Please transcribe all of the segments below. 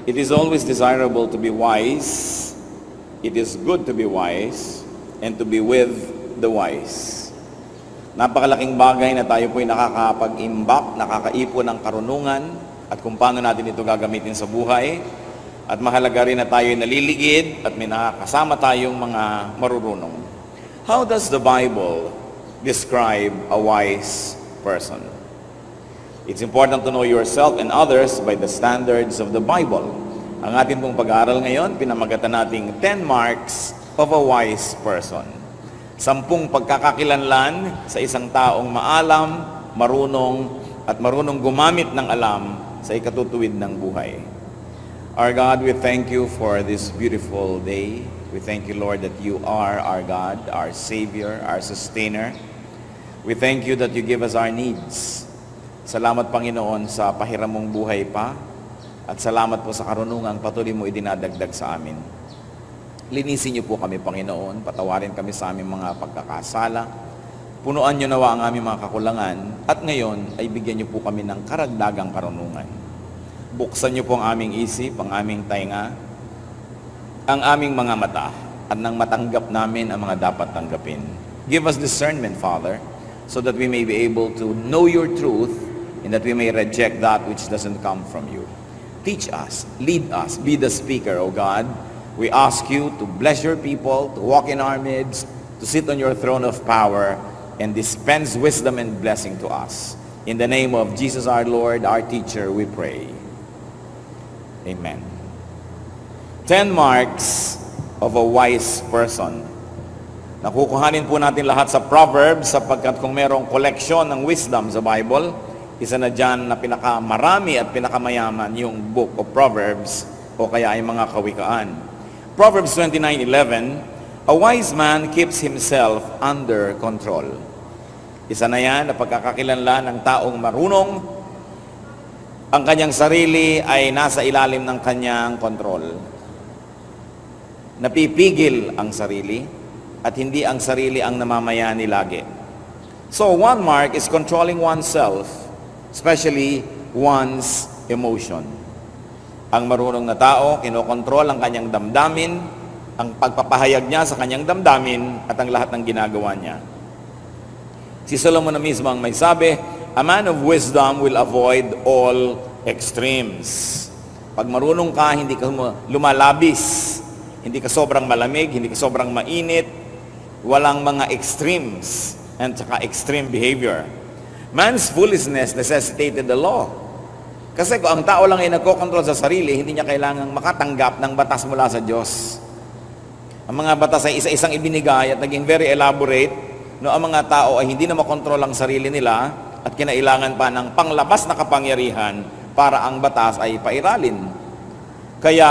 It is always desirable to be wise. It is good to be wise and to be with the wise. Napakalaking bagay na tayo po'y nakakapag-imbak, nakakaipon ng karunungan at kung paano natin ito gagamitin sa buhay. At mahalaga rin na tayo'y naliligid at may nakakasama tayong mga marurunong. How does the Bible describe a wise person? It's important to know yourself and others by the standards of the Bible. Ang atin pong pag-aaral ngayon, pinamagatan nating 10 marks of a wise person. 10 pagkakakilanlan sa isang taong maalam, marunong, at marunong gumamit ng alam sa ikatutuwid ng buhay. Our God, we thank you for this beautiful day. We thank you, Lord, that you are our God, our Savior, our Sustainer. We thank you that you give us our needs. Salamat, Panginoon, sa pahiram mong buhay pa. At salamat po sa karunungang patuloy mo idinadagdag sa amin. Linisin niyo po kami, Panginoon. Patawarin kami sa aming mga pagkakasala. Punuan niyo nawa ang aming mga kakulangan. At ngayon ay bigyan niyo po kami ng karagdagang karunungan. Buksan niyo po ang aming isip, ang aming tainga, ang aming mga mata, at nang matanggap namin ang mga dapat tanggapin. Give us discernment, Father, so that we may be able to know your truth and that we may reject that which doesn't come from you. Teach us, lead us, be the speaker, O God. We ask you to bless your people, to walk in our midst, to sit on your throne of power, and dispense wisdom and blessing to us. In the name of Jesus our Lord, our teacher, we pray. Amen. 10 marks of a wise person. Nakukuhanin po natin lahat sa Proverbs sapagkat kung merong collection ng wisdom sa Bible, isa na dyan na pinakamarami at pinakamayaman yung book of Proverbs o kaya ay mga kawikaan. Proverbs 29:11, a wise man keeps himself under control. Isa na yan na pagkakakilanlan ng taong marunong, ang kanyang sarili ay nasa ilalim ng kanyang kontrol. Napipigil ang sarili at hindi ang sarili ang namamayani lagi. So one mark is controlling oneself, especially one's emotion. Ang marunong na tao, kinokontrol ang kanyang damdamin, ang pagpapahayag niya sa kanyang damdamin at ang lahat ng ginagawa niya. Si Solomon na mismo ang may sabi, a man of wisdom will avoid all extremes. Pag marunong ka, hindi ka lumalabis, hindi ka sobrang malamig, hindi ka sobrang mainit, walang mga extremes and saka extreme behavior. Man's foolishness necessitated the law. Kasi kung ang tao lang ay nagkokontrol sa sarili, hindi niya kailangang makatanggap ng batas mula sa Diyos. Ang mga batas ay isa-isang ibinigay at naging very elaborate, no, ang mga tao ay hindi na makontrol ang sarili nila at kinailangan pa ng panglabas na kapangyarihan para ang batas ay pairalin. Kaya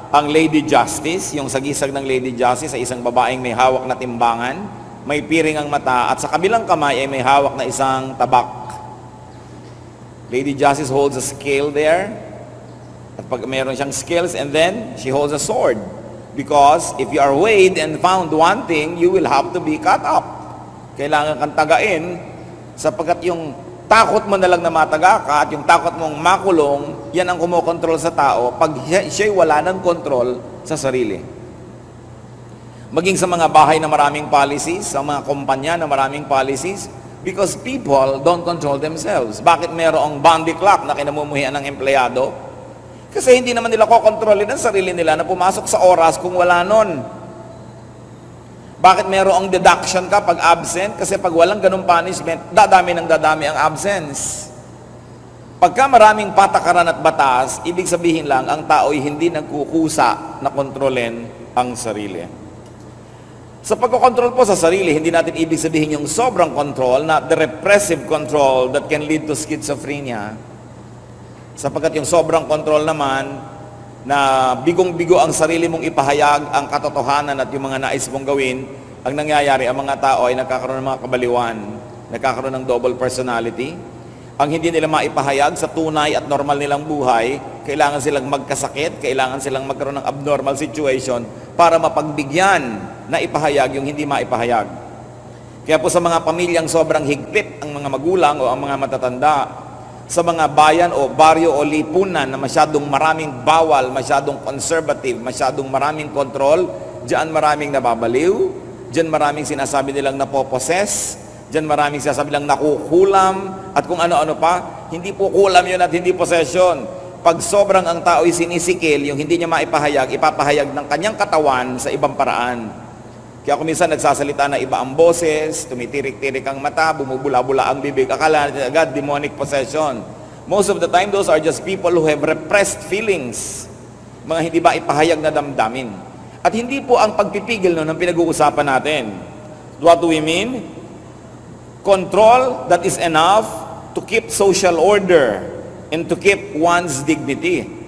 ang Lady Justice, yung sagisag ng Lady Justice ay isang babaeng may hawak na timbangan, may piring ang mata at sa kabilang kamay ay may hawak na isang tabak. Lady Justice holds a scale there at pag mayroon siyang scales and then she holds a sword because if you are weighed and found wanting, you will have to be cut up. Kailangan kang tagain sapagkat yung takot mo na lang na mataga ka at yung takot mong makulong, yan ang kumokontrol sa tao pag siya'y wala ng kontrol sa sarili. Maging sa mga bahay na maraming policies, sa mga kumpanya na maraming policies, because people don't control themselves. Bakit mayroong boundary clock na kinamumuhian ng empleyado? Kasi hindi naman nila kokontrolin ang sarili nila na pumasok sa oras kung wala nun. Bakit mayroong deduction ka pag absent? Kasi pag walang ganung punishment, dadami ang absence. Pagka maraming patakaran at batas, ibig sabihin lang, ang tao ay hindi nagkukusa na kontrolin ang sarili. Sa pagkokontrol po sa sarili, hindi natin ibig sabihin yung sobrang control, not the repressive control that can lead to schizophrenia. Sapagkat yung sobrang control naman, na bigong-bigo ang sarili mong ipahayag ang katotohanan at yung mga nais mong gawin, ang nangyayari, ang mga tao ay nagkakaroon ng mga kabaliwan, nagkakaroon ng double personality. Ang hindi nila maipahayag sa tunay at normal nilang buhay, kailangan silang magkasakit, kailangan silang magkaroon ng abnormal situation para mapagbigyan na ipahayag yung hindi maipahayag. Kaya po sa mga pamilyang sobrang higpit ang mga magulang o ang mga matatanda, sa mga bayan o baryo o lipunan na masyadong maraming bawal, masyadong conservative, masyadong maraming control, diyan maraming nababaliw, diyan maraming sinasabi nilang napoposes, diyan maraming sinasabi nilang nakukulam, at kung ano-ano pa. Hindi po kulam yun at hindi possession. Pag sobrang ang tao'y sinisikil, yung hindi niya maipahayag, ipapahayag ng kanyang katawan sa ibang paraan. Kaya kung minsan nagsasalita na iba ang boses, tumitirik-tirik ang mata, bumubula-bula ang bibig, akala natin agad demonic possession. Most of the time, those are just people who have repressed feelings. Mga hindi ba ipahayag na damdamin. At hindi po ang pagpipigil nun ang pinag-uusapan natin. What do we mean? Control that is enough to keep social order and to keep one's dignity.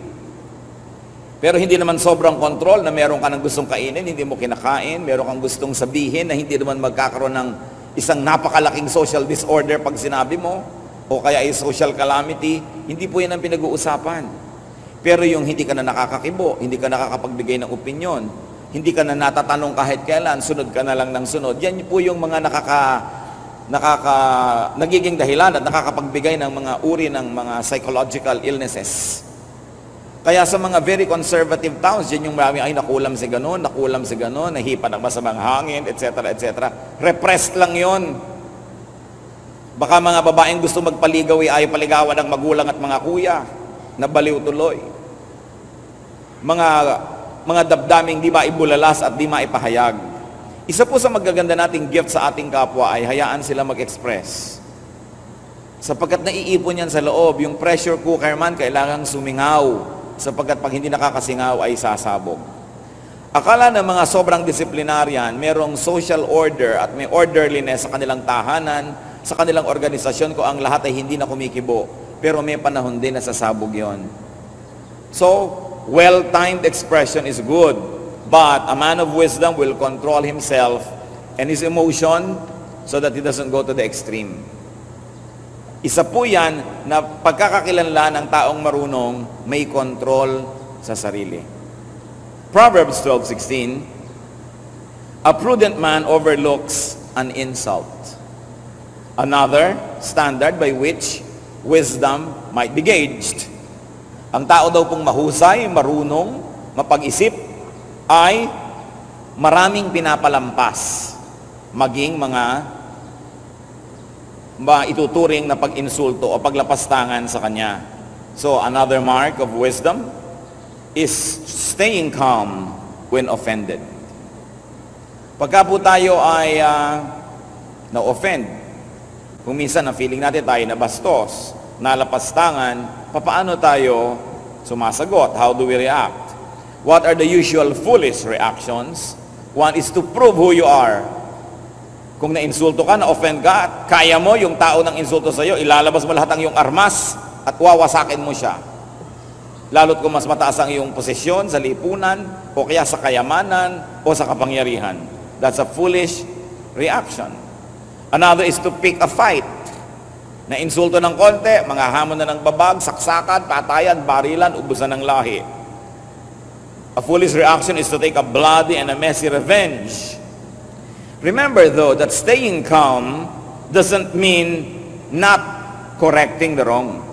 Pero hindi naman sobrang control na meron ka ng gustong kainin, hindi mo kinakain, meron kang gustong sabihin na hindi naman magkakaroon ng isang napakalaking social disorder pag sinabi mo, o kaya ay social calamity. Hindi po yan ang pinag-uusapan. Pero yung hindi ka na nakakakibo, hindi ka nakakapagbigay ng opinyon, hindi ka na natatanong kahit kailan, sunod ka na lang ng sunod, yan po yung mga nagiging dahilan at nakakapagbigay ng mga uri ng mga psychological illnesses. Kaya sa mga very conservative towns, yun yung marami, ay nakulam si ganon, nahipa ng masamang hangin, etc., etc. Repressed lang yon. Baka mga babaeng gusto magpaligaw ay ayaw paligawan ng magulang at mga kuya, nabaliw tuloy. Mga dabdaming di ba ibulalas at di maipahayag. Isa po sa magaganda nating gift sa ating kapwa ay hayaan sila mag-express. Sapagkat naiipon yan sa loob, yung pressure cooker man kailangang sumingaw, sapagkat pag hindi nakakasingaw ay sasabog. Akala ng mga sobrang disiplinaryan, merong social order at may orderliness sa kanilang tahanan, sa kanilang organisasyon ko ang lahat ay hindi na kumikibo. Pero may panahon din na sasabog yon. So, well-timed expression is good. But a man of wisdom will control himself and his emotion so that he doesn't go to the extreme. Isa po yan na pagkakakilanlan ng taong marunong may control sa sarili. Proverbs 12:16, a prudent man overlooks an insult. Another standard by which wisdom might be gauged. Ang tao daw pong mahusay, marunong, mapag-isip, ay maraming pinapalampas, maging mga ituturing na pag-insulto o paglapastangan sa kanya. So, another mark of wisdom is staying calm when offended. Pagka po tayo ay na-offend, kung minsan ang feeling natin tayo na bastos, nalapastangan, papaano tayo sumasagot? How do we react? What are the usual foolish reactions? One is to prove who you are. Kung na-insulto ka, na-offend ka, at kaya mo yung tao ng insulto sa iyo, ilalabas mo lahat ng iyong armas at wawasakin mo siya. Lalo't kung mas mataas ang iyong posisyon sa lipunan, o kaya sa kayamanan, o sa kapangyarihan. That's a foolish reaction. Another is to pick a fight. Na-insulto ng konti, mga hamon na ng babag, saksakan, patayan, barilan, ubusan ng lahi. A foolish reaction is to take a bloody and a messy revenge. Remember though that staying calm doesn't mean not correcting the wrong.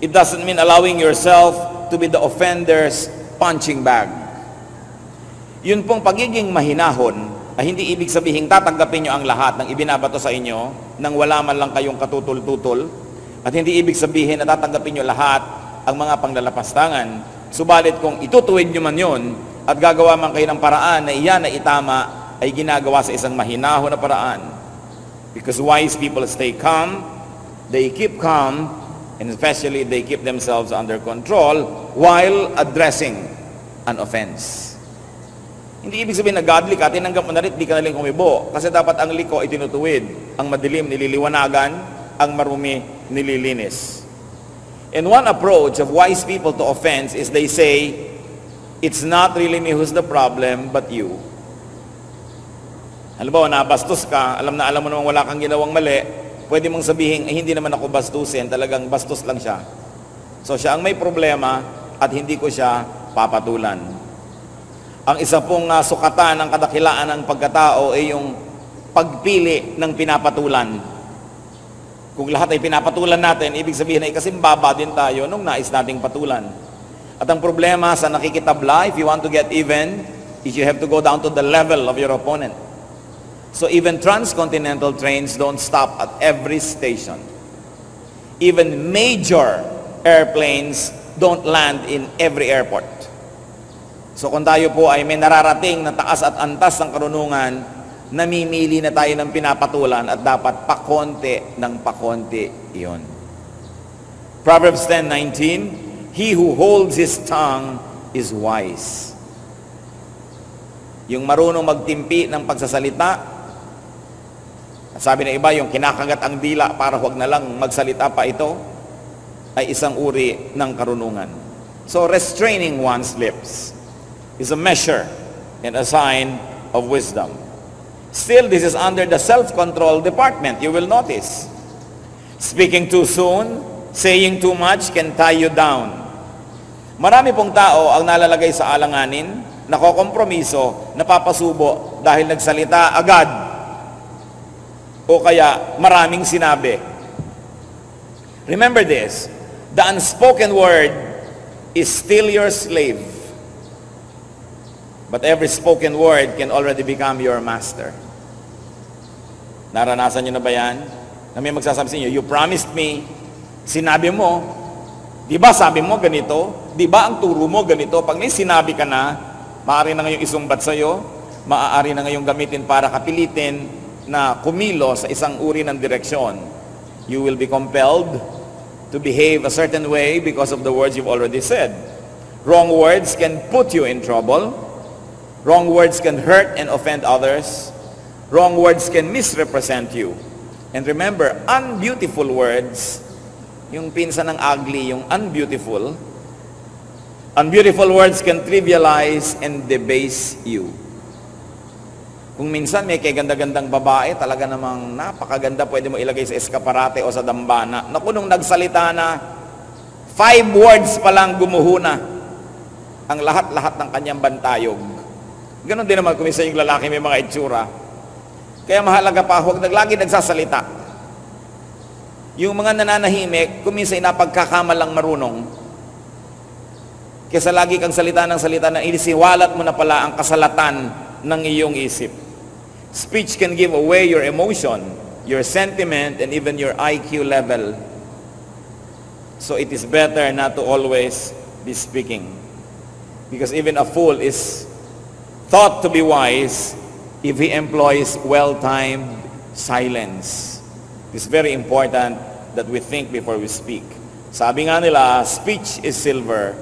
It doesn't mean allowing yourself to be the offender's punching bag. Yun pong pagiging mahinahon ay hindi ibig sabihin tatanggapin nyo ang lahat ng ibinabato sa inyo nang wala man lang kayong katutul-tutul, at hindi ibig sabihin na tatanggapin nyo lahat ang mga panglalapastangan. Subalit kung itutuwid nyo man yun at gagawa man kayo ng paraan na iyan na itama, ay ginagawa sa isang mahinahon na paraan. Because wise people stay calm, they keep calm, and especially they keep themselves under control while addressing an offense. Hindi ibig sabihin na godly ka, tinanggap mo na rin, di ka naling kumibo. Kasi dapat ang liko ay tinutuwid, ang madilim nililiwanagan, ang marumi nililinis. And one approach of wise people to offense is they say, it's not really me who's the problem, but you. Halimbawa, nabastos ka, alam mo namang wala kang ginawang mali, pwede mong sabihin, hindi naman ako bastusin, talagang bastos lang siya. So siya ang may problema at hindi ko siya papatulan. Ang isa pong sukatan ng kadakilaan ng pagkatao ay yung pagpili ng pinapatulan. Kung lahat ay pinapatulan natin, ibig sabihin ay kasimbaba din tayo nung nais nating patulan. At ang problema sa nakikitabla, if you want to get even, is you have to go down to the level of your opponent. So even transcontinental trains don't stop at every station. Even major airplanes don't land in every airport. So kung tayo po ay may nararating na taas at antas ng karunungan, namimili na tayo ng pinapatulan at dapat pakonti ng pakonti iyon. Proverbs 10:19, he who holds his tongue is wise. Yung marunong magtimpi ng pagsasalita, at sabi ng iba, yung kinakagat ang dila para huwag na lang magsalita pa ito, ay isang uri ng karunungan. So restraining one's lips is a measure and a sign of wisdom. Still, this is under the self-control department, you will notice. Speaking too soon, saying too much can tie you down. Marami pong tao ang nalalagay sa alanganin, nakokompromiso, napapasubo dahil nagsalita agad o kaya maraming sinabi. Remember this, the unspoken word is still your slave, but every spoken word can already become your master. Naranasan nyo na ba yan? Na may magsasabi sa inyo, you promised me, sinabi mo, di ba sabi mo ganito? Di ba ang turo mo ganito? Pag may sinabi ka na, maaari na ngayong isumbat sa'yo, maaari na ngayong gamitin para kapilitin na kumilo sa isang uri ng direksyon. You will be compelled to behave a certain way because of the words you've already said. Wrong words can put you in trouble. Wrong words can hurt and offend others. Wrong words can misrepresent you. And remember, unbeautiful words, yung pinsan ng ugly, yung unbeautiful words can trivialize and debase you. Kung minsan may kaganda-gandang babae, talaga namang napakaganda, pwede mo ilagay sa eskaparate o sa dambana. Naku, nung nagsalita na, 5 words pa lang gumuhuna ang lahat-lahat ng kanyang bantayog. Ganon din naman kung minsan yung lalaki may mga itsura. Kaya mahalaga pa, huwag lagi nagsasalita. Yung mga nananahimik, kung minsan napagkakamalang marunong, kaysa lagi kang salita ng salita na inisiwalat mo na pala ang kasalatan ng iyong isip. Speech can give away your emotion, your sentiment, and even your IQ level. So it is better not to always be speaking. Because even a fool is thought to be wise if he employs well-timed silence. It's very important that we think before we speak. Sabi nga nila, speech is silver,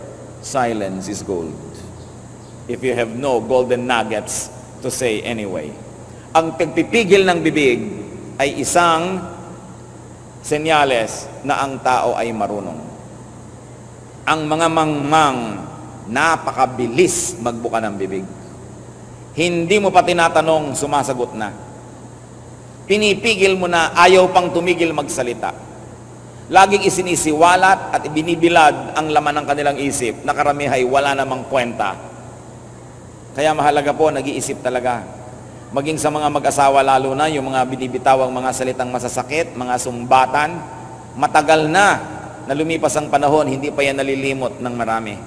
silence is gold. If you have no golden nuggets to say anyway. Ang pagpipigil ng bibig ay isang senyales na ang tao ay marunong. Ang mga mangmang napakabilis magbuka ng bibig. Hindi mo pa tinatanong, sumasagot na. Pinipigil mo na, ayaw pang tumigil magsalita. Laging isinisiwalat at ibinibilad ang laman ng kanilang isip na karamihay wala namang kwenta. Kaya mahalaga po, nag-iisip talaga. Maging sa mga mag-asawa lalo na, yung mga binibitawang mga salitang masasakit, mga sumbatan, matagal na lumipas ang panahon, hindi pa yan nalilimot ng marami.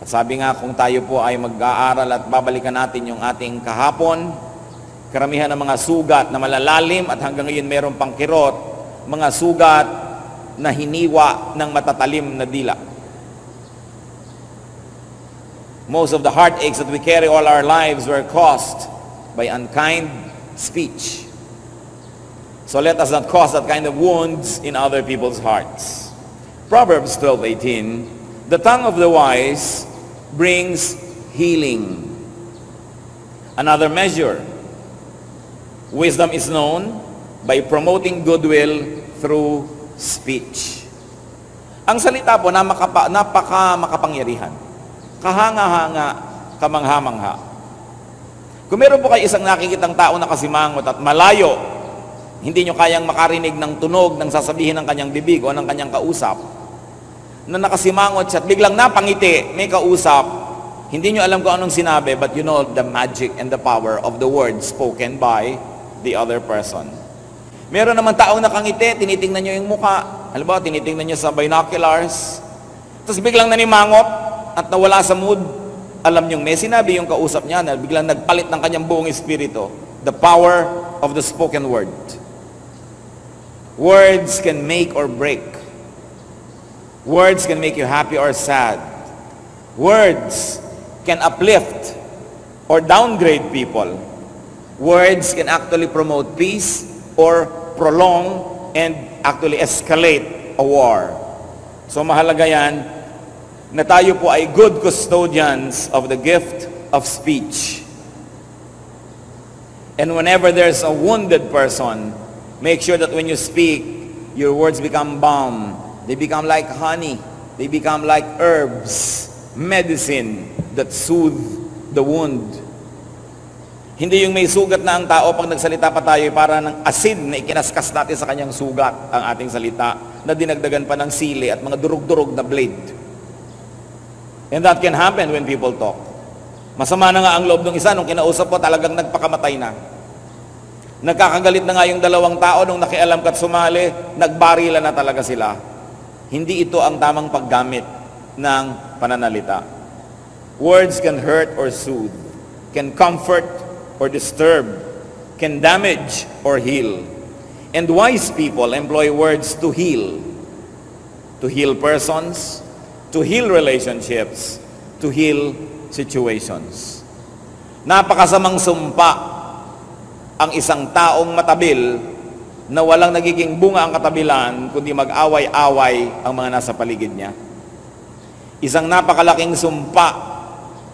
At sabi nga, kung tayo po ay mag-aaral at babalikan natin yung ating kahapon, karamihan ng mga sugat na malalalim at hanggang ngayon meron pang kirot, mga sugat na hiniwa ng matatalim na dila. Most of the heartaches that we carry all our lives were caused by unkind speech. So let us not cause that kind of wounds in other people's hearts. Proverbs 12:18, the tongue of the wise brings healing. Another measure, wisdom is known by promoting goodwill through speech. Ang salita po napaka makapangyarihan. Kahanga-hanga, kamangha-mangha. Kung meron po kayo isang nakikitang tao na kasimangot at malayo, hindi nyo kayang makarinig ng tunog ng sasabihin ng kanyang bibig o ng kanyang kausap, na nakasimangot siya at biglang napangiti, may kausap, hindi nyo alam kung anong sinabi, but you know the magic and the power of the words spoken by the other person. Meron naman taong nakangiti, tinitingnan nyo yung muka. Halimbawa, tinitingnan nyo sa binoculars. Tapos biglang nanimangot at nawala sa mood. Alam nyo, may sinabi yung kausap niya na biglang nagpalit ng kanyang buong espiritu. The power of the spoken word. Words can make or break. Words can make you happy or sad. Words can uplift or downgrade people. Words can actually promote peace or prolong and actually escalate a war. So mahalaga yan na tayo po ay good custodians of the gift of speech. And whenever there's a wounded person, make sure that when you speak, your words become balm. They become like honey. They become like herbs, medicine that soothe the wound. Hindi yung may sugat na ang tao, pag nagsalita pa tayo, para ng asin na ikinaskas natin sa kanyang sugat ang ating salita, na dinagdagan pa ng sili at mga durug-durug na blade. And that can happen when people talk. Masama na nga ang loob ng isa, nung kinausap ko, talagang nagpakamatay na. Nagkakagalit na nga yung dalawang tao, nung nakialam ka't sumali, nagbarila na talaga sila. Hindi ito ang tamang paggamit ng pananalita. Words can hurt or soothe, can comfort or disturb, can damage or heal. And wise people employ words to heal persons, to heal relationships, to heal situations. Napakasamang sumpa ang isang taong matabil na walang nagiging bunga ang katabilan, kundi mag-away-away ang mga nasa paligid niya. Isang napakalaking sumpa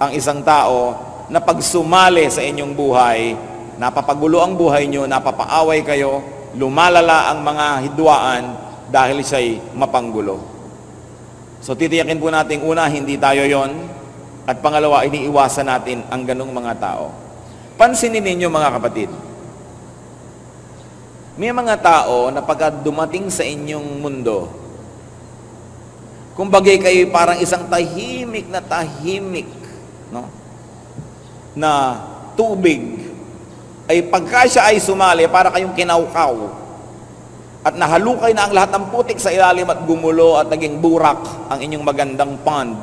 ang isang tao na pag sumali sa inyong buhay, napapagulo ang buhay nyo, napapaaway kayo, lumalala ang mga hidwaan dahil siya'y mapanggulo. So titiyakin po natin, una, hindi tayo yon, at pangalawa, iniiwasan natin ang ganong mga tao. Pansinin ninyo mga kapatid, may mga tao na pagka dumating sa inyong mundo, kung bagay kayo parang isang tahimik, no? Na tubig, ay pagka siya ay sumali, para kayong kinaukaw at nahalukay na ang lahat ng putik sa ilalim at gumulo at naging burak ang inyong magandang pond.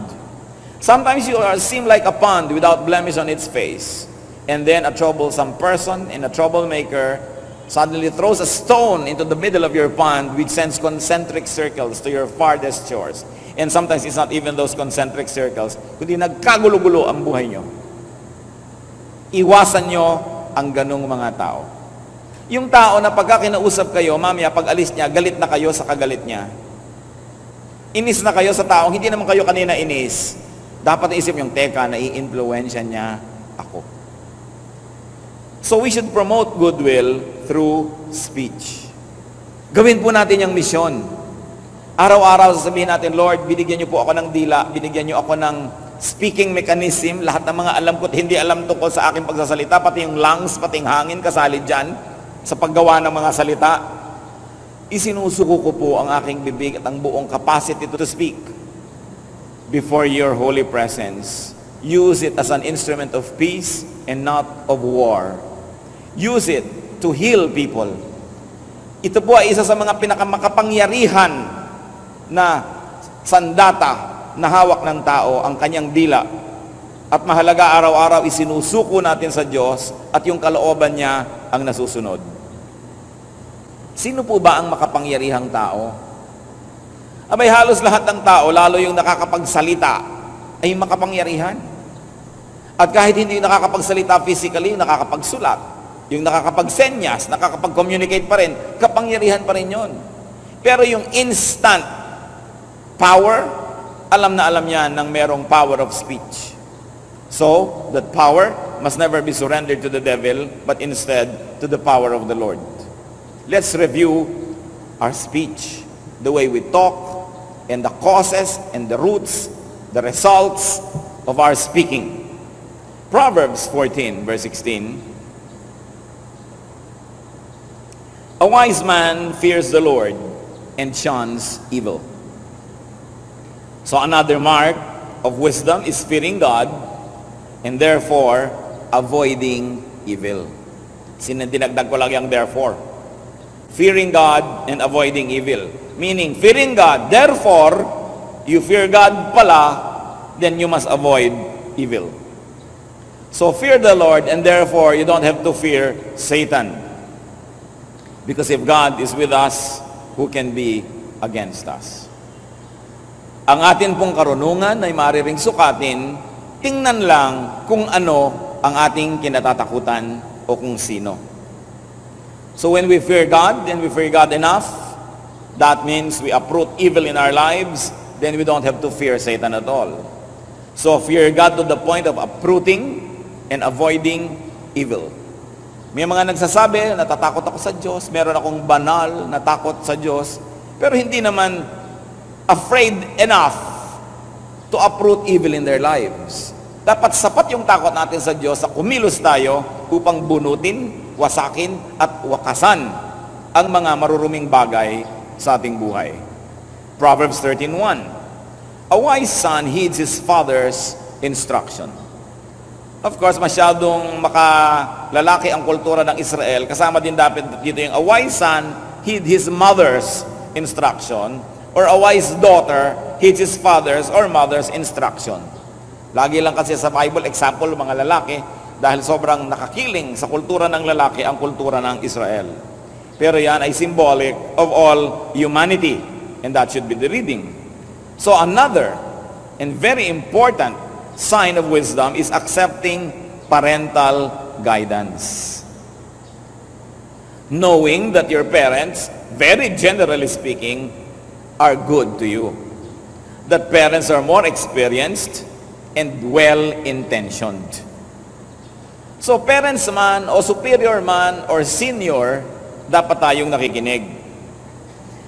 Sometimes you seem like a pond without blemish on its face, and then a troublesome person and a troublemaker suddenly throws a stone into the middle of your pond, which sends concentric circles to your farthest shores. And sometimes it's not even those concentric circles, kundi nagkagulo-gulo ang buhay nyo. Iwasan nyo ang ganong mga tao. Yung tao na pagka kinausap kayo, mamaya pag alis niya, galit na kayo sa kagalit niya. Inis na kayo sa taong hindi naman kayo kanina inis. Dapat isip yung, teka, nai-influensya niya ako. So we should promote goodwill through speech. Gawin po natin yung misyon. Araw-araw sasabihin natin, Lord, binigyan niyo po ako ng dila, binigyan niyo ako ng speaking mechanism, lahat ng mga alam ko at hindi alam tungkol sa aking pagsasalita, pati yung lungs, pati yung hangin, kasali dyan, sa paggawa ng mga salita. Isinusuko ko po ang aking bibig at ang buong capacity to speak before your holy presence. Use it as an instrument of peace and not of war. Use it to heal people. Ito po ay isa sa mga pinakamakapangyarihan na sandata na hawak ng tao, ang kanyang dila. At mahalaga, araw-araw isinusuko natin sa Diyos at yung kalooban niya ang nasusunod. Sino po ba ang makapangyarihang tao? Abay, halos lahat ng tao, lalo yung nakakapagsalita, ay makapangyarihan. At kahit hindi nakakapagsalita physically, nakakapagsulat, yung nakakapagsenyas, nakakapag-communicate pa rin, kapangyarihan pa rin yun. Pero yung instant power, alam na alam niya ng merong power of speech. So, that power must never be surrendered to the devil, but instead to the power of the Lord. Let's review our speech, the way we talk, and the causes and the roots, the results of our speaking. Proverbs 14, verse 16. A wise man fears the Lord and shuns evil. So another mark of wisdom is fearing God and therefore avoiding evil. Dinagdag ko lang yung therefore. Fearing God and avoiding evil. Meaning, fearing God, therefore, you fear God pala, then you must avoid evil. So fear the Lord, and therefore you don't have to fear Satan. Because if God is with us, who can be against us? Ang atin pong karunungan ay maaaring sukatin, tingnan lang kung ano ang ating kinatatakutan o kung sino. So when we fear God, and we fear God enough, that means we uproot evil in our lives, then we don't have to fear Satan at all. So fear God to the point of uprooting and avoiding evil. May mga nagsasabi, natatakot ako sa Diyos, meron akong banal na takot sa Diyos, pero hindi naman afraid enough to uproot evil in their lives. Dapat sapat yung takot natin sa Diyos sa kumilos tayo upang bunutin, wasakin, at wakasan ang mga maruruming bagay sa ating buhay. Proverbs 13:1. A wise son heeds his father's instruction. Of course, masyadong makalalaki ang kultura ng Israel. Kasama din dapat dito yung a wise son heed his mother's instruction, or a wise daughter heeds his father's or mother's instruction. Lagi lang kasi sa Bible, example, mga lalaki, dahil sobrang nakakiling sa kultura ng lalaki ang kultura ng Israel. Pero yan ay symbolic of all humanity, and that should be the reading. So another and very important sign of wisdom is accepting parental guidance. Knowing that your parents, very generally speaking, are good to you. That parents are more experienced and well-intentioned. So parents man o superior man or senior, dapat tayong nakikinig.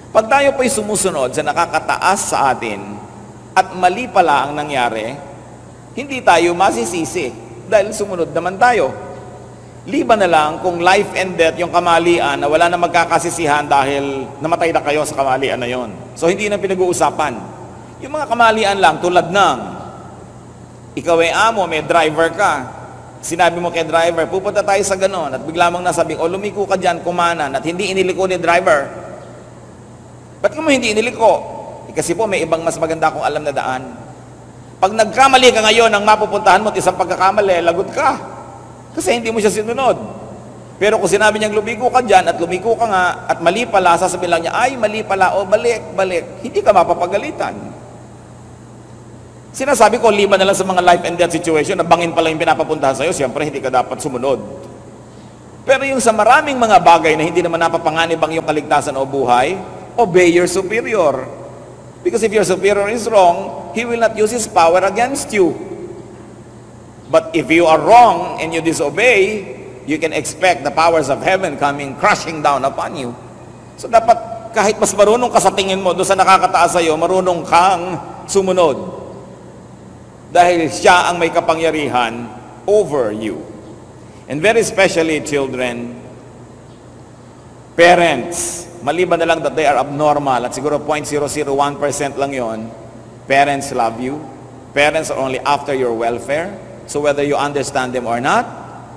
Pag tayo po'y sumusunod sa nakakataas sa atin at mali pala ang nangyari, hindi tayo masisisi dahil sumunod naman tayo. Liban na lang kung life and death yung kamalian na wala na magkakasisihan dahil namatay na kayo sa kamalian na yon. So hindi na pinag-uusapan. Yung mga kamalian lang tulad ng ikaw ay amo, may driver ka. Sinabi mo kay driver, pupunta tayo sa ganon, at bigla mong nasabing, o lumiko ka dyan, kumanan, at hindi iniliko ni driver. Ba't mo hindi iniliko? Kasi po may ibang mas maganda akong alam na daan. Pag nagkamali ka ngayon ang mapupuntahan mo at isang pagkakamali, lagot ka. Kasi hindi mo siya sinunod. Pero kung sinabi niyang lumiko ka dyan at lumiko ka nga at mali pala, sasabihin lang niya, ay mali pala, o balik, hindi ka mapapagalitan. Sinasabi ko, liban na lang sa mga life and death situation, na bangin pala yung pinapapuntahan sa'yo, siyempre hindi ka dapat sumunod. Pero yung sa maraming mga bagay na hindi naman napapanganib ang iyong kaligtasan o buhay, obey your superior. Because if your superior is wrong, he will not use his power against you. But if you are wrong and you disobey, you can expect the powers of heaven coming crashing down upon you. So dapat kahit mas marunong ka sa tingin mo doon sa nakakataas sa'yo, marunong kang sumunod. Dahil siya ang may kapangyarihan over you. And very especially children, parents, maliban na lang that they are abnormal at siguro 0.001% lang yon, parents love you. Parents are only after your welfare. So whether you understand them or not,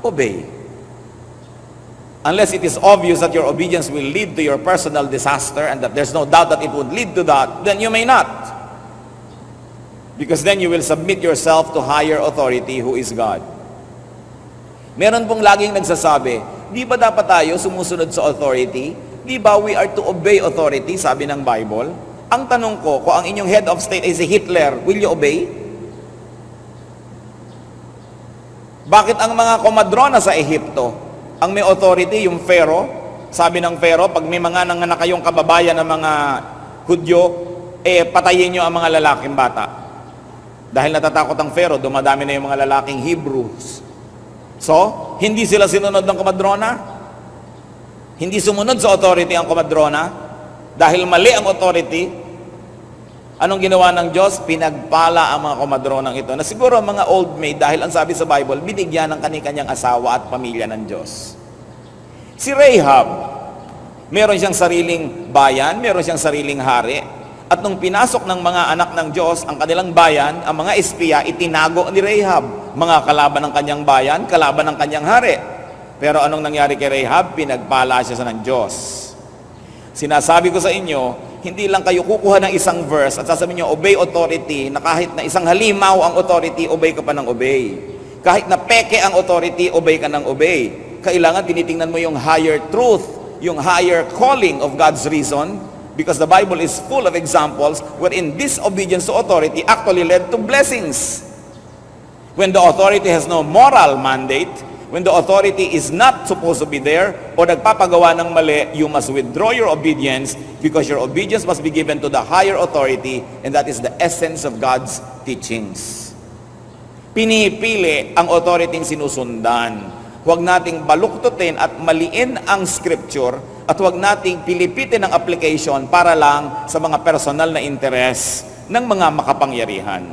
obey. Unless it is obvious that your obedience will lead to your personal disaster and that there's no doubt that it would lead to that, then you may not. Because then you will submit yourself to higher authority who is God. Meron pong laging nagsasabi, di ba dapat tayo sumusunod sa authority? Di ba we are to obey authority, sabi ng Bible? Ang tanong ko, kung ang inyong head of state ay si Hitler, will you obey? Bakit ang mga komadrona sa Ehipto, ang may authority, yung Pharaoh, sabi ng Pharaoh, pag may mga nanganak kayong kababayan ng mga Hudyo, patayin nyo ang mga lalaking bata. Dahil natatakot ang Pharaoh, dumadami na yung mga lalaking Hebrews. So, hindi sila sinunod ng komadrona? Hindi sumunod sa authority ang komadrona? Dahil mali ang authority, anong ginawa ng Diyos? Pinagpala ang mga komadronang ito. Na siguro mga old maid, dahil ang sabi sa Bible, binigyan ng kani-kanyang asawa at pamilya ng Diyos. Si Rahab, meron siyang sariling bayan, meron siyang sariling hari. At nung pinasok ng mga anak ng Diyos ang kanilang bayan, ang mga espiya, itinago ni Rahab. Mga kalaban ng kanyang bayan, kalaban ng kanyang hari. Pero anong nangyari kay Rahab? Pinagpala siya sa ng Diyos. Sinasabi ko sa inyo, hindi lang kayo kukuha ng isang verse at sasabihin nyo, obey authority, na kahit na isang halimaw ang authority, obey ka pa ng obey. Kahit na peke ang authority, obey ka ng obey. Kailangan tinitingnan mo yung higher truth, yung higher calling of God's reason, because the Bible is full of examples wherein disobedience to authority actually led to blessings. When the authority has no moral mandate, when the authority is not supposed to be there, o nagpapagawa ng mali, you must withdraw your obedience because your obedience must be given to the higher authority, and that is the essence of God's teachings. Pinipili ang authority sinusundan. Huwag nating baluktutin at maliin ang scripture, at huwag nating pilipitin ang application para lang sa mga personal na interes ng mga makapangyarihan.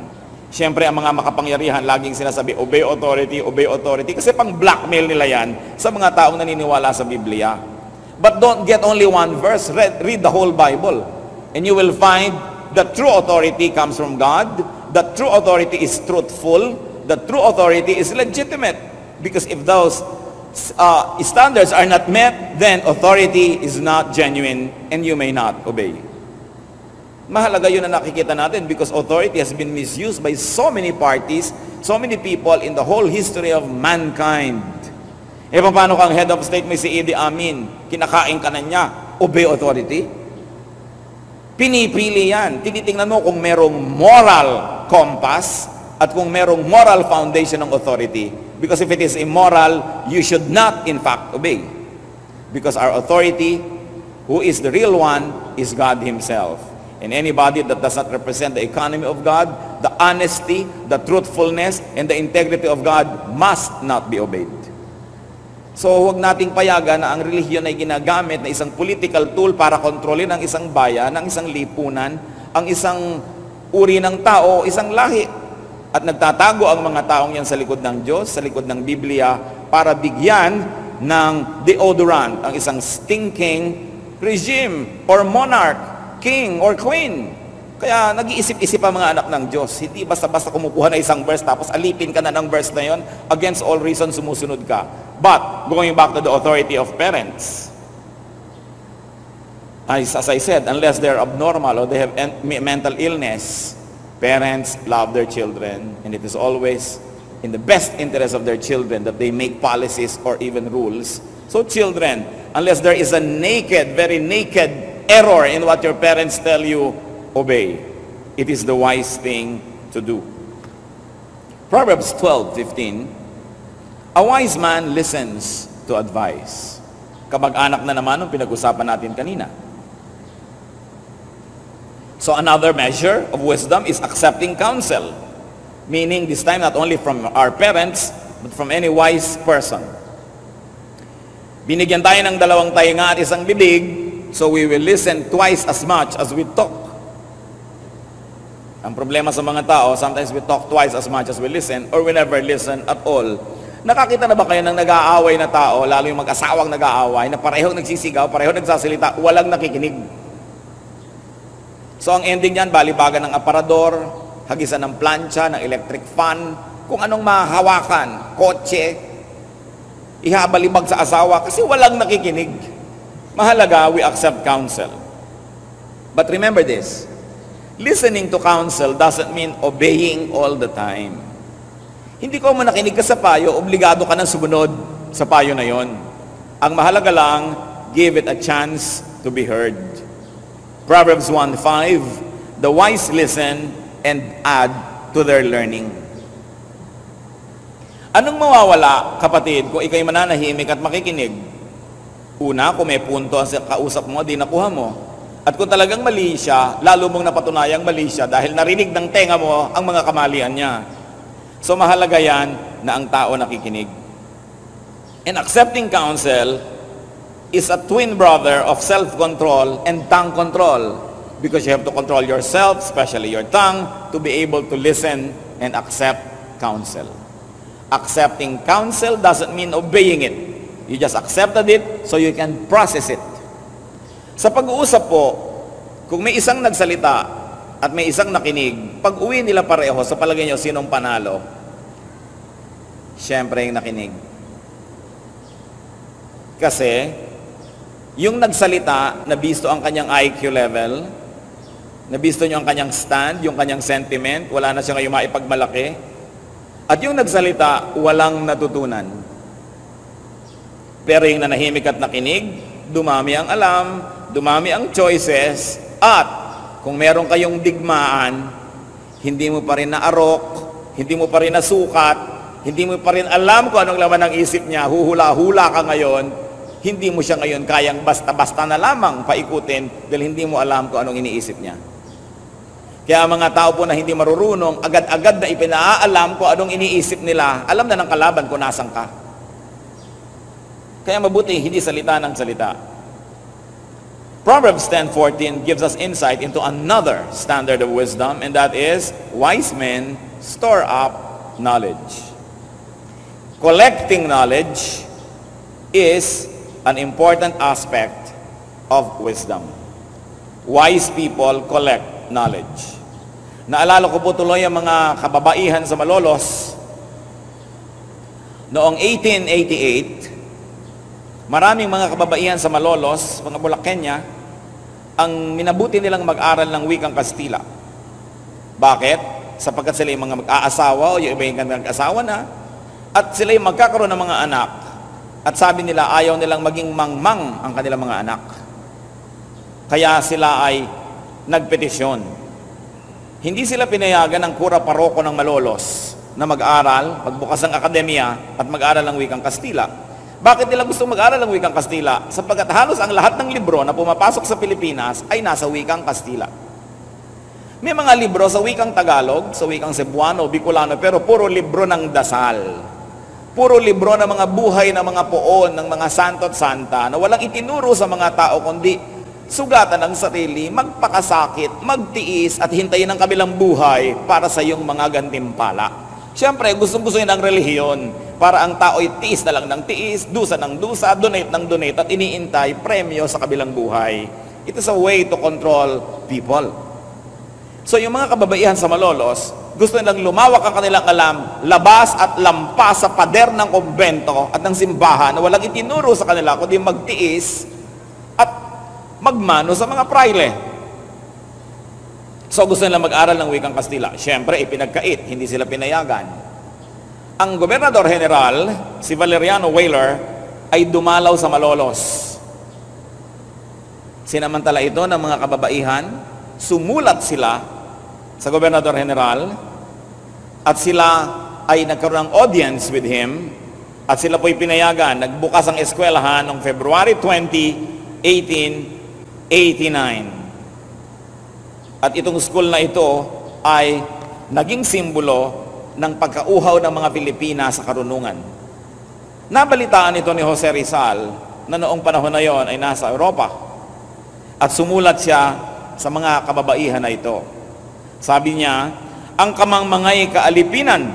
Siyempre, ang mga makapangyarihan, laging sinasabi, obey authority, kasi pang blackmail nila yan sa mga taong naniniwala sa Biblia. But don't get only one verse, read the whole Bible. And you will find that true authority comes from God, that true authority is truthful, that true authority is legitimate. Because if those standards are not met, then authority is not genuine and you may not obey. Mahalaga yun na nakikita natin because authority has been misused by so many parties, so many people in the whole history of mankind. E paano kang head of state may si Idi Amin, kinakain ka na niya, obey authority? Pinipili yan. Tinitingnan mo kung merong moral compass at kung merong moral foundation ng authority. Because if it is immoral, you should not in fact obey. Because our authority, who is the real one, is God Himself. And anybody that does not represent the economy of God, the honesty, the truthfulness, and the integrity of God must not be obeyed. So huwag nating payagan na ang relihiyon ay ginagamit na isang political tool para kontrolin ang isang bayan, ang isang lipunan, ang isang uri ng tao, isang lahi. At nagtatago ang mga taong yan sa likod ng Diyos, sa likod ng Biblia, para bigyan ng deodorant ang isang stinking regime or monarch, king or queen. Kaya nag-iisip-isip ang mga anak ng Diyos. Hindi basta-basta kumukuha na isang verse tapos alipin ka na ng verse na yon, against all reason sumusunod ka. But, going back to the authority of parents, as I said, unless they're abnormal or they have mental illness, parents love their children, and it is always in the best interest of their children that they make policies or even rules. So children, unless there is a naked, very naked error in what your parents tell you, obey. It is the wise thing to do. Proverbs 12:15, a wise man listens to advice. Kamag-anak na naman ang pinag-usapan natin kanina. So another measure of wisdom is accepting counsel. Meaning this time not only from our parents, but from any wise person. Binigyan tayo ng dalawang tainga at isang bibig, so we will listen twice as much as we talk. Ang problema sa mga tao, sometimes we talk twice as much as we listen, or we never listen at all. Nakakita na ba kayo ng nag-aaway na tao, lalo yung mag-asawang nag-aaway, na parehong nagsisigaw, parehong nagsasalita, walang nakikinig? So ang ending niyan, balibagan ng aparador, hagisan ng plancha, ng electric fan, kung anong mahahawakan, kotse, ihabalibag sa asawa, kasi walang nakikinig. Mahalaga, we accept counsel. But remember this, listening to counsel doesn't mean obeying all the time. Hindi ko nakinig ka sa payo, obligado ka nang sumunod sa payo na yon. Ang mahalaga lang, give it a chance to be heard. Proverbs 1:5, the wise listen and add to their learning. Anong mawawala, kapatid, kung ikay mananahimik at makikinig? Una, kung may punto ang kausap mo, di nakuha mo. At kung talagang mali siya, lalo mong napatunayang mali siya dahil narinig ng tenga mo ang mga kamalian niya. So mahalaga yan na ang tao nakikinig. And accepting counsel is a twin brother of self-control and tongue control. Because you have to control yourself, especially your tongue, to be able to listen and accept counsel. Accepting counsel doesn't mean obeying it. You just accepted it so you can process it. Sa pag-uusap po, kung may isang nagsalita at may isang nakinig, pag uwi nila pareho, sa palagay nyo, sinong panalo? Siyempre yung nakinig. Kasi, Yung nagsalita, nabisto ang kanyang IQ level, nabisto niyo ang kanyang stand, yung kanyang sentiment, wala na siya ngayon maipagmalaki. At yung nagsalita, walang natutunan. Pero yung nanahimik at nakinig, dumami ang alam, dumami ang choices, at kung meron kayong digmaan, hindi mo pa rin naarok, hindi mo pa rin nasukat, hindi mo pa rin alam kung anong laman ng isip niya, huhula-hula ka ngayon, hindi mo siya ngayon kayang basta-basta na lamang paikutin dahil hindi mo alam kung anong iniisip niya. Kaya ang mga tao po na hindi marurunong, agad-agad na ipinaalam kung anong iniisip nila, alam na ng kalaban kung nasan ka. Kaya mabuti, hindi salita ng salita. Proverbs 10:14 gives us insight into another standard of wisdom, and that is, wise men store up knowledge. Collecting knowledge is an important aspect of wisdom. Wise people collect knowledge. Naalala ko po tuloy ang mga kababaihan sa Malolos. Noong 1888, maraming mga kababaihan sa Malolos, mga Bulakenya, ang minabuti nilang mag-aral ng wikang Kastila. Bakit? Sapagkat sila yung mga mag-aasawa o yung iba yung mag-asawa na, at sila yung magkakaroon ng mga anak. At sabi nila, ayaw nilang maging mangmang ang kanilang mga anak. Kaya sila ay nagpetisyon. Hindi sila pinayagan ng kura paroko ng Malolos na mag-aral, magbukas ng akademya at mag-aral ng wikang Kastila. Bakit nila gusto mag-aral ng wikang Kastila? Sapagkat halos ang lahat ng libro na pumapasok sa Pilipinas ay nasa wikang Kastila. May mga libro sa wikang Tagalog, sa wikang Cebuano, Bicolano, pero puro libro ng dasal. Puro libro ng mga buhay ng mga poon, ng mga santo at santa, na walang itinuro sa mga tao, kundi sugatan ang sarili, magpakasakit, magtiis, at hintayin ang kabilang buhay para sa iyong mga gantimpala. Siyempre, gustong-gusto yun ang relihiyon, para ang tao ay tiis na lang ng tiis, dusa ng dusa, donate ng donate, at iniintay premyo sa kabilang buhay. It is a way to control people. So yung mga kababaihan sa Malolos, gusto nilang lumawak ang kanilang alam, labas at lampas sa pader ng kumbento at ng simbahan na walang itinuro sa kanila kundi magtiis at magmano sa mga praile. So gusto nilang mag-aral ng wikang Kastila. Siyempre, ipinagkait, hindi sila pinayagan. Ang Gobernador General, si Valeriano Weyler, ay dumalaw sa Malolos. Sinamantala ito ng mga kababaihan, sumulat sila sa Gobernador General, at sila ay nagkaroon ng audience with him, at sila po'y pinayagan. Nagbukas ang eskwelahan noong February 20, 1889. At itong school na ito ay naging simbolo ng pagkauhaw ng mga Pilipina sa karunungan. Nabalitaan ito ni Jose Rizal na noong panahon na yon ay nasa Europa, at sumulat siya sa mga kababaihan na ito. Sabi niya, ang kamangmangay kaalipinan,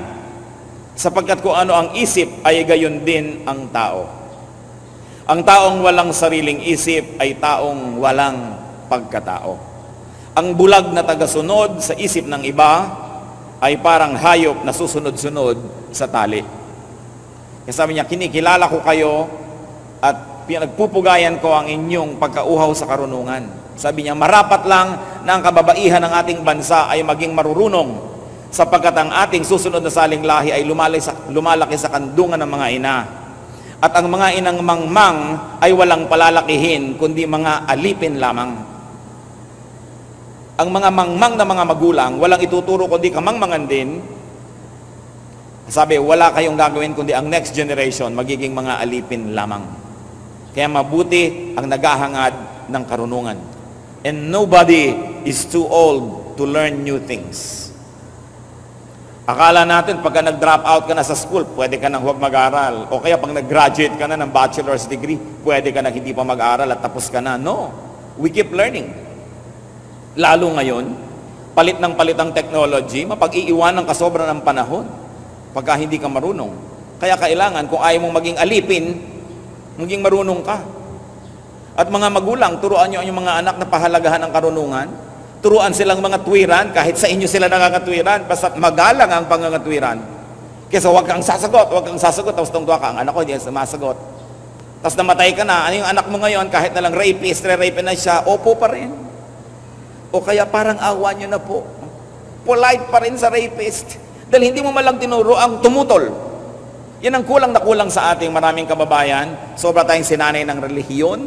sapagkat kung ano ang isip ay gayon din ang tao. Ang taong walang sariling isip ay taong walang pagkatao. Ang bulag na tagasunod sa isip ng iba ay parang hayop na susunod-sunod sa tali. Kaya sabi niya, kinikilala ko kayo at pinagpupugayan ko ang inyong pagkauhaw sa karunungan. Sabi niya, marapat lang na ang kababaihan ng ating bansa ay maging marurunong, sapagkat ang ating susunod na saling lahi ay lumalaki sa kandungan ng mga ina. At ang mga inang mangmang ay walang palalakihin, kundi mga alipin lamang. Ang mga mangmang na mga magulang, walang ituturo kundi kamangmangan din. Sabi, wala kayong gagawin kundi ang next generation, magiging mga alipin lamang. Kaya mabuti ang naghahangad ng karunungan. And nobody is too old to learn new things. Akala natin pagka nag-drop out ka na sa school, pwede ka nang huwag mag-aral. O kaya pag nag-graduate ka na ng bachelor's degree, pwede ka na hindi pa mag-aral at tapos ka na. No, we keep learning. Lalo ngayon, palit ng palit ang technology, mapag-iiwanan ka sobra ng panahon pagka hindi ka marunong. Kaya kailangan, kung ayaw mong maging alipin, maging marunong ka. At mga magulang, turuan nyo ang inyong mga anak na pahalagahan ng karunungan. Turuan silang mga tuwiran, kahit sa inyo sila nangangatwiran, basta't magalang ang pangangatwiran. Kesa huwag kang sasagot, tapos tungtwa ka, ang anak ko hindi sumasagot. Tapos namatay ka na, ano yung anak mo ngayon, kahit na lang rapist, rape na siya, opo pa rin. O kaya parang awa nyo na po. Polite pa rin sa rapist. Dahil hindi mo malang tinuro ang tumutol. Yan ang kulang na kulang sa ating maraming kababayan. Sobra tayong sinanay ng relihiyon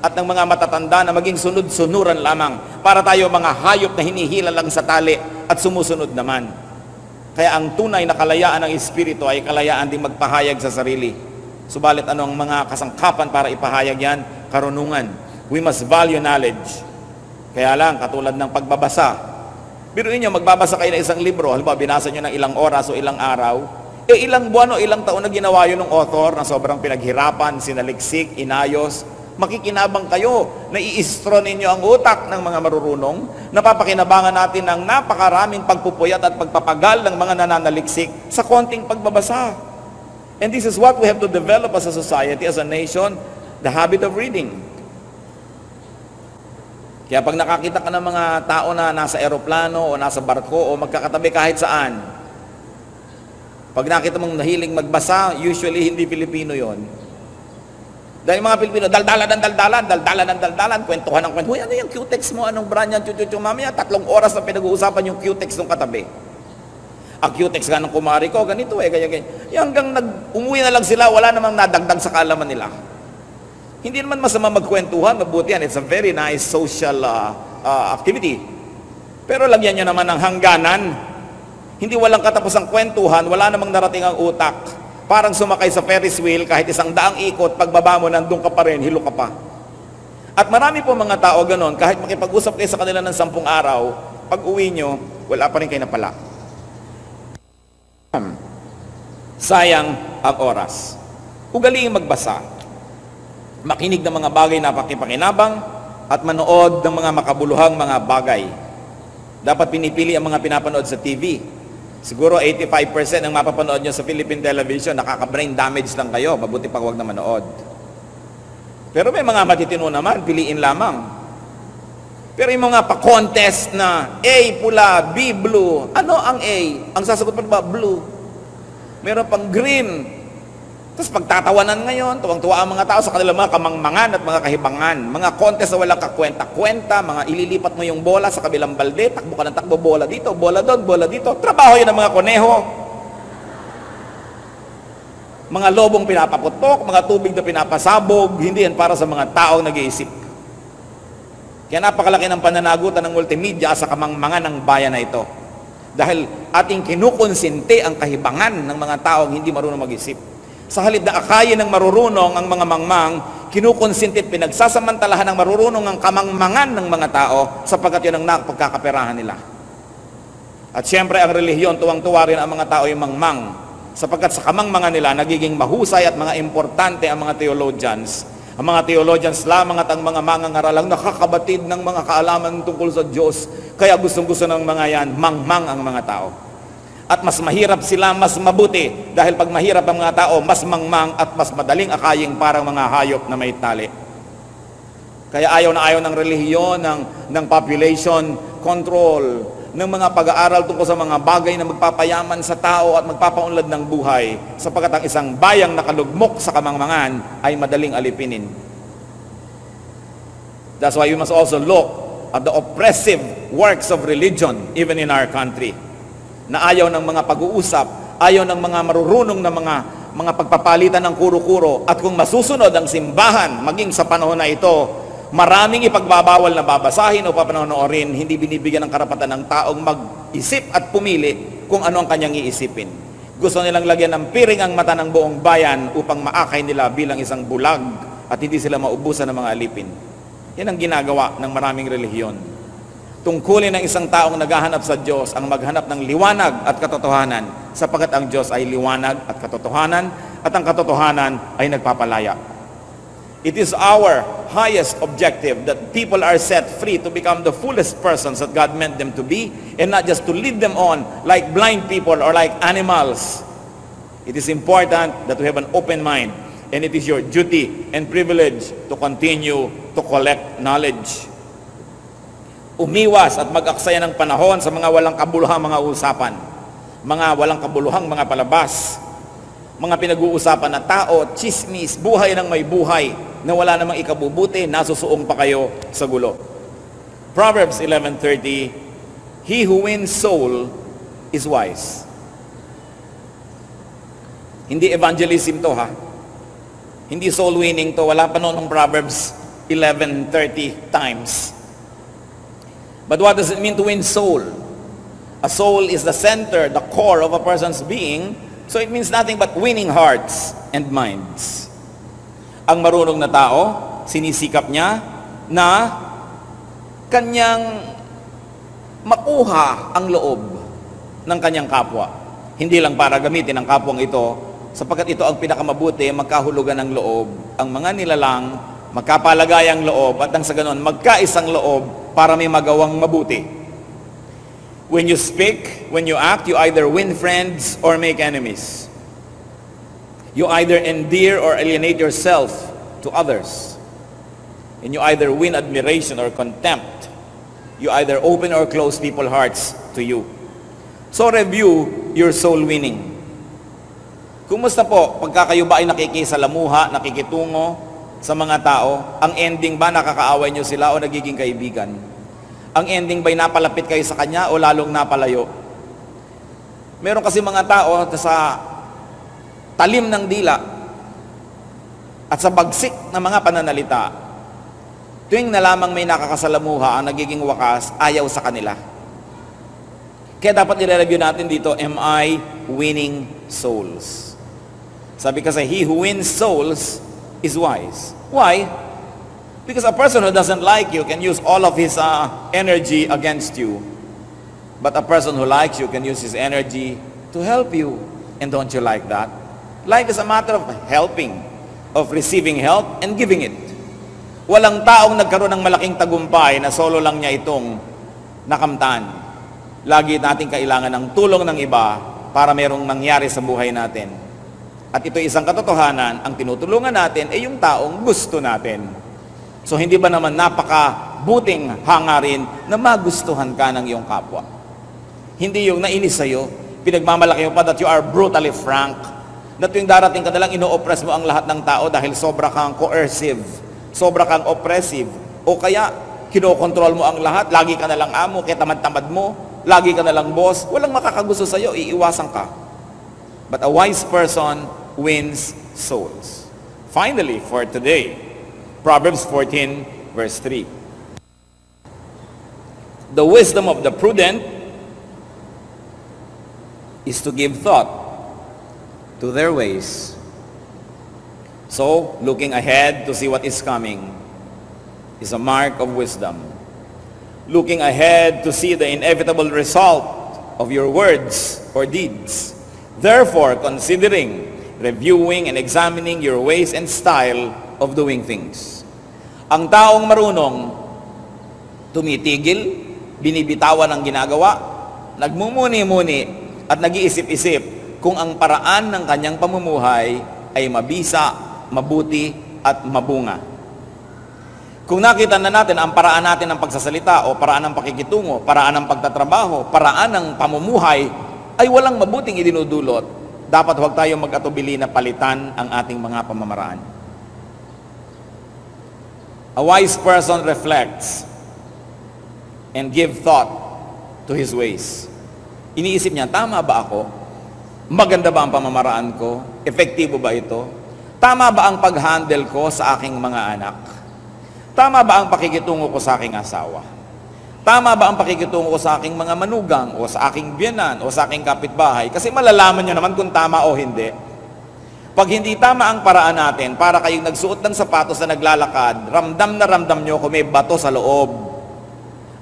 at ng mga matatanda na maging sunod-sunuran lamang para tayo mga hayop na hinihila lang sa tali at sumusunod naman. Kaya ang tunay na kalayaan ng Espiritu ay kalayaan din magpahayag sa sarili. Subalit ano ang mga kasangkapan para ipahayag yan? Karunungan. We must value knowledge. Kaya lang, katulad ng pagbabasa. Biruin nyo, magbabasa kayo ng isang libro, halimbawa binasa nyo ng ilang oras o ilang araw, ilang buwan o ilang taon na ginawa yun ng author na sobrang pinaghirapan, sinaliksik, inayos, makikinabang kayo, naiistro ninyo ang utak ng mga marurunong, napapakinabangan natin ng napakaraming pagpupuyat at pagpapagal ng mga nananaliksik sa konting pagbabasa. And this is what we have to develop as a society, as a nation, the habit of reading. Kaya pag nakakita ka ng mga tao na nasa eroplano o nasa barko o magkakatabi kahit saan, pag nakita mong nahiling magbasa, usually hindi Pilipino yon. Dahil mga Pilipino, daldalan, kwentuhan ng kwentuhan. Ano yung Q-text mo? Anong brand yan? Mamaya, 3 oras na pinag-uusapan yung Q-text ng katabi. Ang Q-text nga ng kumari ko, ganito ganyan. Hanggang umuwi na lang sila, wala namang nadagdag sa kaalaman nila. Hindi naman masama magkwentuhan, mabuti yan. It's a very nice social activity. Pero lagyan nyo naman ng hangganan. Hindi walang katapusang kwentuhan, wala namang narating ang utak. Parang sumakay sa Ferris wheel, kahit 100 ikot, pagbaba mo, nandun ka pa rin, hilo ka pa. At marami po mga tao ganon, kahit makipag-usap kayo sa kanila ng 10 araw, pag uwi nyo, wala pa rin kayo napala. Sayang ang oras. Ugaliing magbasa. Makinig ng mga bagay na pakipakinabang at manood ng mga makabuluhang mga bagay. Dapat pinipili ang mga pinapanood sa TV. Siguro 85% ng mapapanood nyo sa Philippine television, nakaka-brain damage lang kayo, mabuti pag huwag na manood. Pero may mga matitino naman, piliin lamang. Pero yung mga pa-contest na A, pula, B, blue, ano ang A? Ang sasagot pa ba? Blue. Meron pang green. Tapos pagtatawanan ngayon, tuwang-tuwa ang mga tao sa kanilang mga kamangmangan at mga kahibangan. Mga contest na walang kakwenta-kwenta, mga ililipat mo yung bola sa kabilang balde, takbo ka ng takbo, bola dito, bola doon, bola dito. Trabaho yun ng mga koneho. Mga lobong pinapaputok, mga tubig na pinapasabog, hindi yan para sa mga taong nag-iisip. Kaya napakalaki ng pananagutan ng multimedia sa kamangmangan ng bayan na ito. Dahil ating kinukonsinti ang kahibangan ng mga taong hindi marunong mag-isip. Sa halip na akayin ng marurunong ang mga mangmang, kinukonsintit, pinagsasamantalahan ng marurunong ang kamangmangan ng mga tao sapagkat yun ang napagkakaperahan nila. At siyempre ang relihiyon, tuwang-tuwa rin ang mga tao yung mangmang sapagkat sa kamangmangan nila nagiging mahusay at mga importante ang mga theologians. Ang mga theologians lamang at ang mga mangangaralang nakakabatid ng mga kaalaman tungkol sa Diyos. Kaya gustong-gusto ng mga yan, mangmang ang mga tao. At mas mahirap sila, mas mabuti. Dahil pag mahirap ang mga tao, mas mangmang at mas madaling akaying parang mga hayop na may tali. Kaya ayaw ng relihiyon, ng population control, ng mga pag-aaral tungkol sa mga bagay na magpapayaman sa tao at magpapaunlad ng buhay, sapagkat ang isang bayang nakalugmok sa kamangmangan ay madaling alipinin. That's why we must also look at the oppressive works of religion even in our country. Na ayaw ng mga pag-uusap, ayaw ng mga marurunong na mga pagpapalitan ng kuro-kuro. At kung masusunod ang simbahan, maging sa panahon na ito, maraming ipagbabawal na babasahin o papanonoorin, hindi binibigyan ng karapatan ng taong mag-isip at pumili kung ano ang kanyang iisipin. Gusto nilang lagyan ng piring ang mata ng buong bayan upang maakay nila bilang isang bulag at hindi sila maubusan ng mga alipin. Yan ang ginagawa ng maraming relihiyon. Tungkulin ng isang taong naghahanap sa Diyos ang maghanap ng liwanag at katotohanan sapagkat ang Diyos ay liwanag at katotohanan at ang katotohanan ay nagpapalaya. It is our highest objective that people are set free to become the fullest persons that God meant them to be and not just to lead them on like blind people or like animals. It is important that we have an open mind and it is your duty and privilege to continue to collect knowledge. Umiwas at mag-aksaya ng panahon sa mga walang kabuluhang mga usapan, mga walang kabuluhang mga palabas. mga pinag-uusapan na tao, chismis, buhay ng may buhay, na wala namang ikabubuti, nasusuong pa kayo sa gulo. Proverbs 11:30, he who wins soul is wise. Hindi evangelism to, ha? Hindi soul winning to. Wala pa noon ng Proverbs 11:30 times. But what does it mean to win soul? A soul is the center, the core of a person's being. So it means nothing but winning hearts and minds. Ang marunong na tao, sinisikap niya na kanyang makuha ang loob ng kanyang kapwa. Hindi lang para gamitin ang kapwang ito, sapagkat ito ang pinakamabuti, magkahulugan ng loob. Ang mga nilalang, magkapalagayang loob, at ang sa ganon, magkaisang loob para may magawang mabuti. When you speak, when you act, you either win friends or make enemies. You either endear or alienate yourself to others. And you either win admiration or contempt. You either open or close people's hearts to you. So review your soul winning. Kumusta po pagka kayo ba ay nakikisalamuha, nakikitungo sa mga tao? Ang ending ba nakakaaway nyo sila o nagiging kaibigan? Ang ending ba'y napalapit kayo sa kanya o lalong napalayo? Meron kasi mga tao sa talim ng dila at sa bagsik ng mga pananalita, tuwing na lamang may nakakasalamuha, ang nagiging wakas, ayaw sa kanila. Kaya dapat i-review natin dito, am I winning souls? Sabi kasi, he who wins souls is wise. Why? Because a person who doesn't like you can use all of his energy against you. But a person who likes you can use his energy to help you. And don't you like that? Life is a matter of helping, of receiving help and giving it. Walang taong nagkaroon ng malaking tagumpay na solo lang niya itong nakamtan. Lagi natin kailangan ng tulong ng iba para merong mangyari sa buhay natin. At ito isang katotohanan, ang tinutulungan natin ay yung taong gusto natin. So hindi ba naman napakabuting hangarin na magustuhan ka ng iyong kapwa? Hindi yung nainis sa'yo, pinagmamalaki mo pa that you are brutally frank, na tuwing darating ka nalang ino-oppress mo ang lahat ng tao dahil sobra kang coercive, sobra kang oppressive, o kaya kinokontrol mo ang lahat, lagi ka nalang amo, kaya tamad-tamad mo, lagi ka nalang boss, walang makakagusto sa'yo, iiwasan ka. But a wise person wins souls. Finally, for today, Proverbs 14, verse 3. The wisdom of the prudent is to give thought to their ways. So, looking ahead to see what is coming is a mark of wisdom. Looking ahead to see the inevitable result of your words or deeds. Therefore, considering, reviewing, and examining your ways and style of doing things. Ang taong marunong, tumitigil, binibitawan ang ginagawa, nagmumuni-muni, at nag-iisip-isip kung ang paraan ng kanyang pamumuhay ay mabisa, mabuti, at mabunga. Kung nakita na natin ang paraan natin ng pagsasalita o paraan ng pakikitungo, paraan ng pagtatrabaho, paraan ng pamumuhay ay walang mabuting idinudulot, dapat huwag tayong mag-atubili na palitan ang ating mga pamamaraan. A wise person reflects and give thought to his ways. Iniisip niya, tama ba ako? Maganda ba ang pamamaraan ko? Epektibo ba ito? Tama ba ang pag-handle ko sa aking mga anak? Tama ba ang pakikitungo ko sa aking asawa? Tama ba ang pakikitungo ko sa aking mga manugang o sa aking biyanan o sa aking kapitbahay? Kasi malalaman niyo naman kung tama o hindi. Pag hindi tama ang paraan natin, para kayong nagsuot ng sapatos na naglalakad, ramdam na ramdam nyo kung may bato sa loob.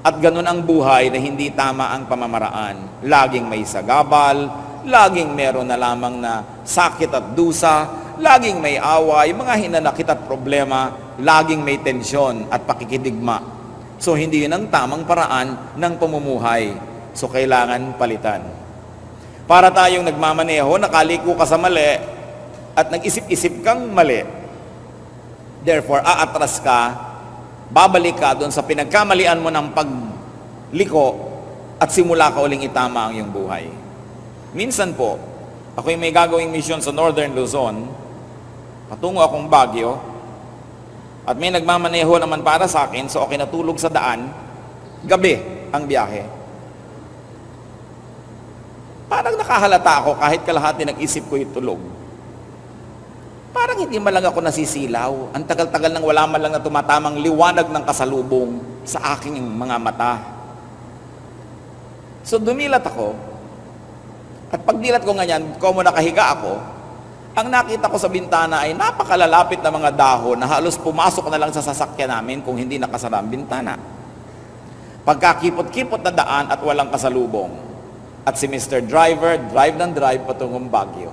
At ganun ang buhay na hindi tama ang pamamaraan. Laging may sagabal, laging meron na lamang na sakit at dusa, laging may away, mga hinanakit at problema, laging may tensyon at pakikidigma. So hindi yun ang tamang paraan ng pamumuhay. So kailangan palitan. Para tayong nagmamaneho, nakaliko ka sa mali, at nag-isip-isip kang mali. Therefore, aatras ka, babalik ka doon sa pinagkamalian mo ng pagliko at simula ka uling itama ang iyong buhay. Minsan po, Ako'y may gagawing mission sa Northern Luzon, patungo akong Baguio, at may nagmamaneho naman para sa akin, so okay natulog sa daan, gabi ang biyahe. Parang nakahalata ako kahit kalahati ng isip ko tulog. Parang hindi man lang ako nasisilaw. Ang tagal-tagal nang wala man lang na tumatamang liwanag ng kasalubong sa aking mga mata. So dumilat ako, at pagdilat ko ganyan, como nakahiga ako, ang nakita ko sa bintana ay napakalalapit na mga dahon na halos pumasok na lang sa sasakyan namin kung hindi nakasara ang bintana. Pagkakipot-kipot na daan at walang kasalubong. At si Mr. Driver, drive ng drive patungong Baguio.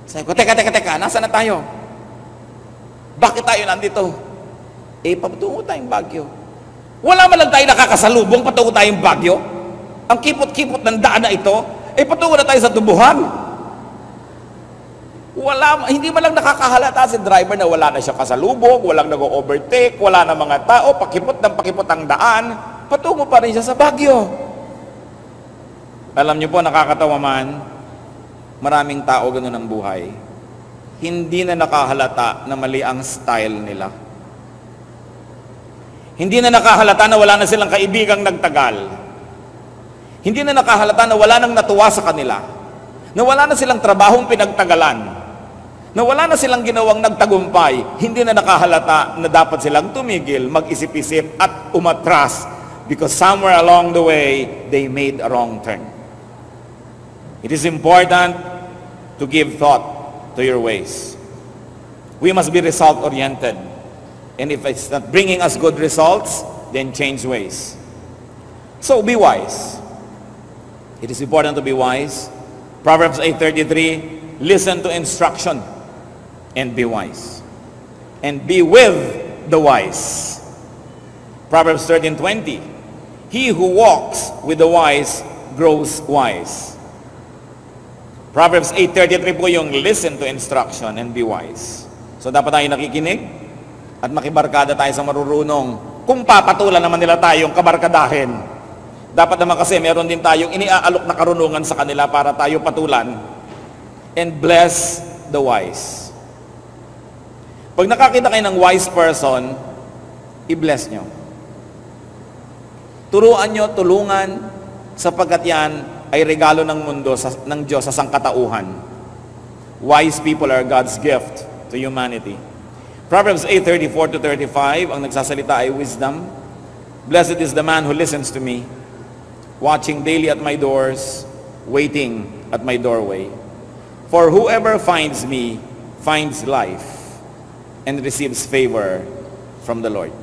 Sabi ko, teka, nasaan na tayo? Bakit tayo nandito? Patungo tayong Baguio. Wala man lang tayo nakakasalubong patungo tayong Baguio. Ang kipot-kipot ng daan na ito, patungo na tayo sa tubuhan. Hindi man lang nakakahalata si driver na wala na siya kasalubong, walang nag-overtake, wala na mga tao, pakipot ang daan, patungo pa rin siya sa Baguio. Alam niyo po, nakakatawa man, maraming tao ganun ang buhay. Hindi na nakahalata na mali ang style nila. Hindi na nakahalata na wala na silang kaibigang nagtagal. Hindi na nakahalata na wala nang natuwa sa kanila. Na wala na silang trabahong pinagtagalan. Na wala na silang ginawang nagtagumpay. Hindi na nakahalata na dapat silang tumigil, mag-isip-isip at umatras because somewhere along the way, they made a wrong turn. It is important to give thought to your ways. We must be result-oriented. And if it's not bringing us good results, then change ways. So be wise. It is important to be wise. Proverbs 8:33, listen to instruction and be wise. And be with the wise. Proverbs 13:20, he who walks with the wise grows wise. Proverbs 8:33 po yung listen to instruction and be wise. So dapat tayo nakikinig at makibarkada tayo sa marurunong. Kung papatulan naman nila tayong kabarkadahin, dapat naman kasi meron din tayong iniaalok na karunungan sa kanila para tayo patulan. And bless the wise. Pag nakakita kayo ng wise person, i-bless nyo. Turuan nyo, tulungan, sapagkat yan ay regalo ng mundo ng Diyos sa sangkatauhan. Wise people are God's gift to humanity. Proverbs 8:34-35, ang nagsasalita ay wisdom. Blessed is the man who listens to me, watching daily at my doors, waiting at my doorway. For whoever finds me finds life and receives favor from the Lord.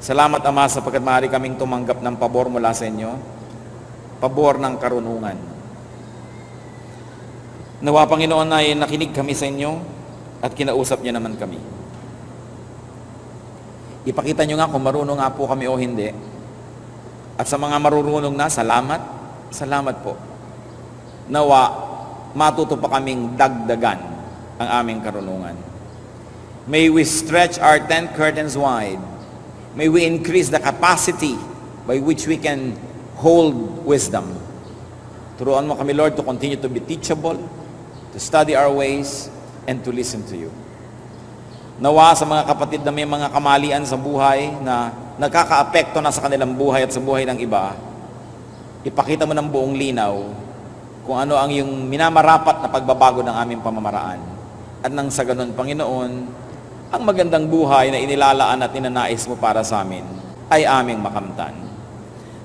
Salamat, Ama, sapagkat maaari kaming tumanggap ng pabor mula sa inyo. Pabor ng karunungan. Nawa, Panginoon, ay nakinig kami sa inyo at kinausap niyo naman kami. Ipakita niyo nga kung marunong nga po kami o hindi. At sa mga marurunong na, salamat. Salamat po. Nawa, matuto pa kaming dagdagan ang aming karunungan. May we stretch our tent curtains wide. May we increase the capacity by which we can hold wisdom. Turuan mo kami, Lord, to continue to be teachable, to study our ways, and to listen to you. Nawa sa mga kapatid na may mga kamalian sa buhay na nagkakaapekto na sa kanilang buhay at sa buhay ng iba, ipakita mo ng buong linaw kung ano ang yung minamarapat na pagbabago ng aming pamamaraan. At nang sa ganun, Panginoon, ang magandang buhay na inilalaan at inanais mo para sa amin ay aming makamtan.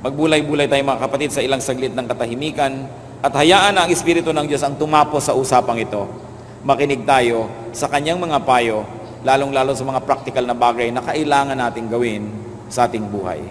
Magbulay-bulay tayo mga kapatid sa ilang saglit ng katahimikan at hayaan na ang Espiritu ng Diyos ang tumapo sa usapang ito. Makinig tayo sa kanyang mga payo, lalong-lalo sa mga praktikal na bagay na kailangan nating gawin sa ating buhay.